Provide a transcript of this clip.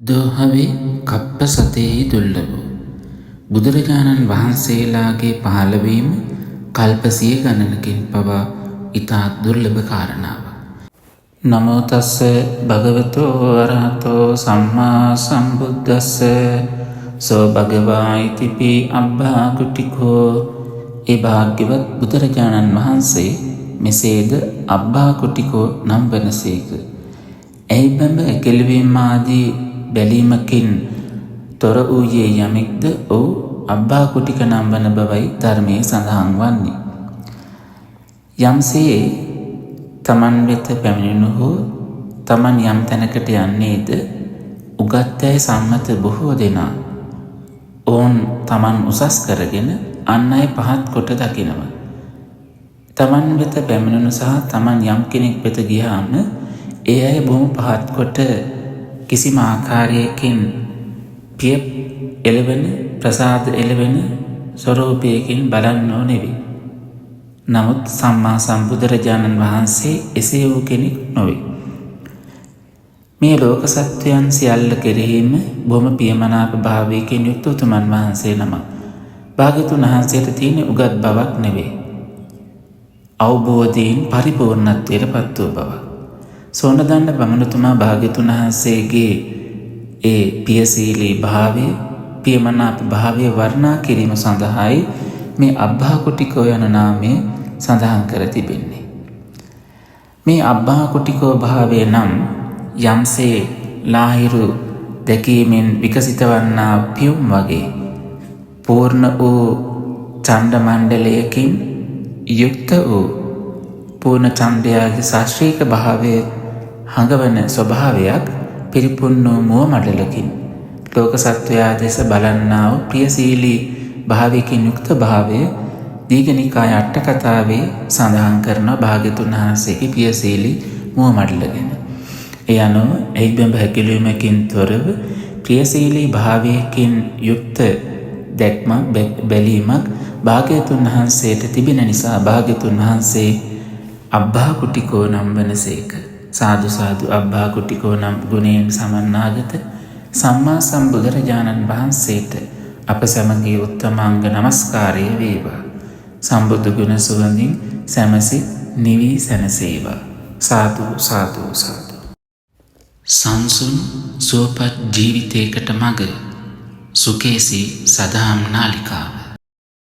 දෝහවේ කප්ප සතෙහි දුර්ලභ බුදුරජාණන් වහන්සේලාගේ පහළවීම කල්ප සිය ගණනකින් පවා ඉතා දුර්ලභ කාරණාවක්. නමෝ තස්ස භගවතෝ අරහතෝ සම්මා සම්බුද්දස්ස සෝ භගවා ඉතිපි අබ්බා කුටිකෝ. ඒ භාග්‍යවත් බුදුරජාණන් වහන්සේ මෙසේද අබ්බා කුටිකෝ නම් වනසේක. ඇයි බඹ කෙළවීම ආදී බැලීමකින් තොර වූයේ යමෙක්ද ඔහු අබ්බා කුටික නම් වන බවයි ධර්මයේ සඳහන් වන්නේ. යම්සේ තමන් වෙත පැමිණෙනු හෝ තමන් යම් තැනකට යන්නේද උගත් අය සම්මත බොහෝ දෙනා ඔවුන් තමන් උසස් කරගෙන අන් අය පහත් කොට දකිනවා. තමන් වෙත පැමිණෙනු සහ තමන් යම් කෙනෙක් වෙත ගියාම ඒ අය බොහොම පහත් කොට කිසිම ආකාරයකින් පිය එළවෙන ප්‍රසාද එළවෙන ස්වරූපයකින් බලන්නෝ නෙවේ. නමුත් සම්මා සම්බුදුරජාණන් වහන්සේ එසේ වූ කෙනෙක් නොවේ. මේ ලෝක සත්වයන් සියල්ල කෙරෙහිම බොහොම පියමනාප භාවයකින් යුක්ත උතුමන් වහන්සේ නමක්. භාග්‍යවතුන් වහන්සේට තියෙන උගත් බවක් නෙවේ. අවබෝධයෙන් පරිපූර්ණත්වයට පත් වූ බවක්. සෝනදණ්ඩ බමුණුතුමා භාග්‍යවතුන් වහන්සේගේ ඒ පියශීලී භාවය පියමනාප භාවය වර්ණනා කිරීම සඳහායි මේ අබ්බා කුටිකෝ යන නාමය සඳහන් කර තිබෙන්නේ. මේ අබ්බා කුටිකෝ භාවය නම් යම්සේ ලාහිරු දැකීමෙන් විකසිත වන්නා පියුම් වගේ පූර්ණ වූ ඡණ්ඩ මණ්ඩලයකින් යුක්ත වූ පූර්ණ ඡන්දයාගේ ශාස්ත්‍රීය භාවයේ හඟවන ස්වභාවයක් පිරිපුන් වූ මුව මඩලකින් ලෝක සත්වයා දෙස බලන්නා වූ ප්‍රියශීලී භාවයකින් යුක්ත භාවය දීඝනිකාය අට කතාවේ සඳහන් කරන භාග්‍යවතුන් වහන්සේගේ ප්‍රියශීලී මුව මඩල ගැන. ඒ අනුව එයිබඹ හැකිලීමකින් තොරව ප්‍රියශීලී භාවයකින් යුක්ත දැක්මක් බැලීමක් භාග්‍යවතුන් වහන්සේට තිබෙන නිසා භාග්‍යවතුන් වහන්සේ අබ්බා කුටිකෝ නම් වනසේක. සාදු සාදු අබ්බා කුටිකෝ නම් ගුණයෙන් සමන්නාගත සම්මා සම්බුදුරජාණන් වහන්සේට අප සැමගේ උත්තමාංග නමස්කාරය වේවා. සම්බුදු ගුණ සුවඳින් සැමසි නිවී සැනසේවා. සාදු සාදු සාදු. සංසුන් සුවපත් ජීවිතයකට මඟ සුකේසී සදාම් නාලිකාව.